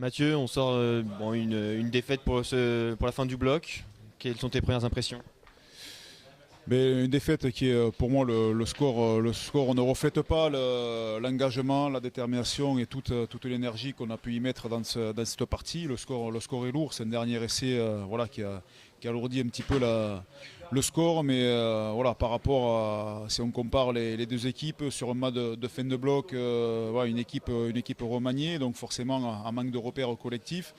Mathieu, on sort une défaite pour la fin du bloc. Quelles sont tes premières impressions? Mais une défaite qui est pour moi le score. Le score, on ne reflète pas l'engagement, la détermination et toute l'énergie qu'on a pu y mettre dans cette partie. Le score est lourd. C'est un dernier essai qui alourdit un petit peu le score. Mais voilà, par rapport à si on compare les deux équipes sur un match de fin de bloc, une équipe remaniée, donc forcément un manque de repères collectifs.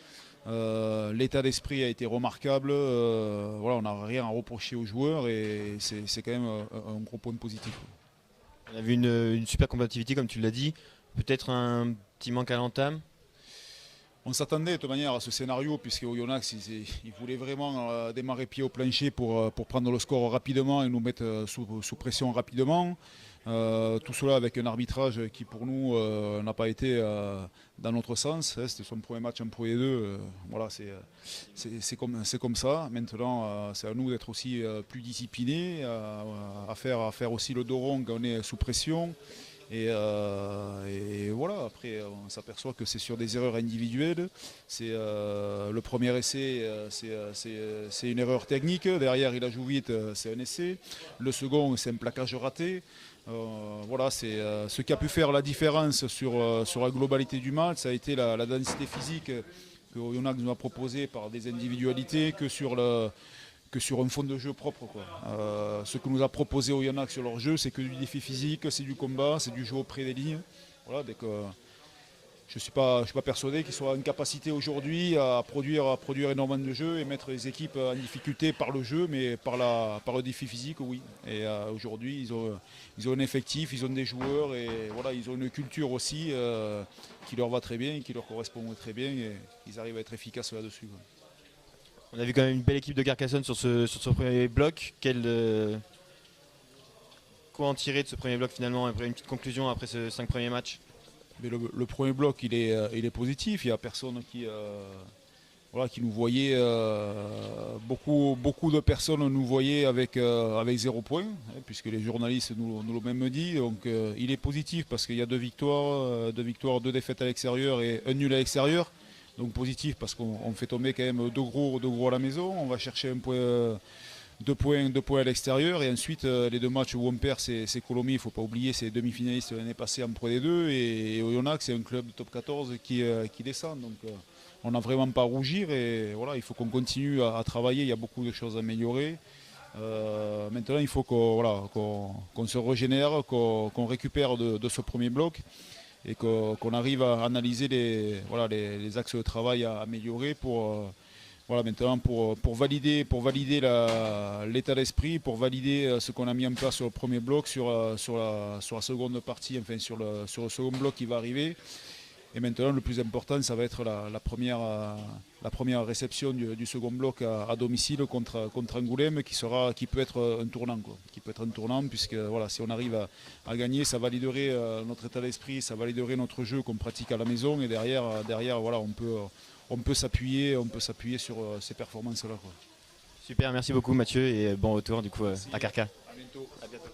L'état d'esprit a été remarquable. On n'a rien à reprocher aux joueurs et c'est quand même un gros point positif. On a vu une super combativité, comme tu l'as dit. Peut-être un petit manque à l'entame. On s'attendait de toute manière à ce scénario puisque Oyonnax il voulait vraiment démarrer pied au plancher pour prendre le score rapidement et nous mettre sous pression rapidement. Tout cela avec un arbitrage qui pour nous n'a pas été dans notre sens. C'était son premier match en Pro D2. Voilà, c'est comme ça. Maintenant, c'est à nous d'être aussi plus disciplinés, à faire aussi le dos rond quand on est sous pression. Et voilà, après on s'aperçoit que c'est sur des erreurs individuelles. Le premier essai, c'est une erreur technique. Derrière, il a joué vite, c'est un essai. Le second, c'est un plaquage raté. C'est ce qui a pu faire la différence sur la globalité du match. Ça a été la densité physique que Oyonnax nous a proposée par des individualités que sur un fond de jeu propre, quoi. Ce que nous a proposé Oyonnax sur leur jeu, c'est que du défi physique, c'est du combat, c'est du jeu auprès des lignes. Voilà, je ne suis pas persuadé qu'ils soient en capacité aujourd'hui à produire énormément de jeux et mettre les équipes en difficulté par le jeu, mais par le défi physique, oui. Et aujourd'hui, ils ont un effectif, ils ont des joueurs et voilà, ils ont une culture aussi qui leur va très bien, qui leur correspond très bien et ils arrivent à être efficaces là-dessus, quoi. On a vu quand même une belle équipe de Carcassonne sur ce premier bloc. Quoi en tirer de ce premier bloc finalement? Après une petite conclusion après ces 5 premiers matchs? Mais le premier bloc, il est positif. Il n'y a personne qui nous voyait. Beaucoup de personnes nous voyaient avec 0 point, puisque les journalistes nous l'ont même dit. Donc il est positif parce qu'il y a 2 défaites à l'extérieur et un nul à l'extérieur. Donc positif parce qu'on fait tomber quand même 2 gros à la maison. On va chercher un point. 2 points à l'extérieur et ensuite les 2 matchs où on perd c'est Colomiers, il ne faut pas oublier, c'est demi-finaliste l'année passée en Pro D2 et Oyonnax c'est un club de top 14 qui descend, donc on n'a vraiment pas à rougir et voilà, il faut qu'on continue à travailler, il y a beaucoup de choses à améliorer. Maintenant il faut qu'on se régénère, qu'on récupère de ce premier bloc et qu'on arrive à analyser les axes de travail à améliorer maintenant pour valider l'état d'esprit, pour valider ce qu'on a mis en place sur le premier bloc, sur la seconde partie, enfin sur le second bloc qui va arriver. Et maintenant, le plus important, ça va être la première réception du second bloc à domicile contre Angoulême, qui peut être un tournant, quoi. Qui peut être un tournant, puisque voilà, si on arrive à gagner, ça validerait notre état d'esprit, ça validerait notre jeu qu'on pratique à la maison. Et derrière voilà, on peut s'appuyer sur ces performances-là, quoi. Super, merci beaucoup Mathieu et bon retour du coup à Carca. À bientôt. À bientôt.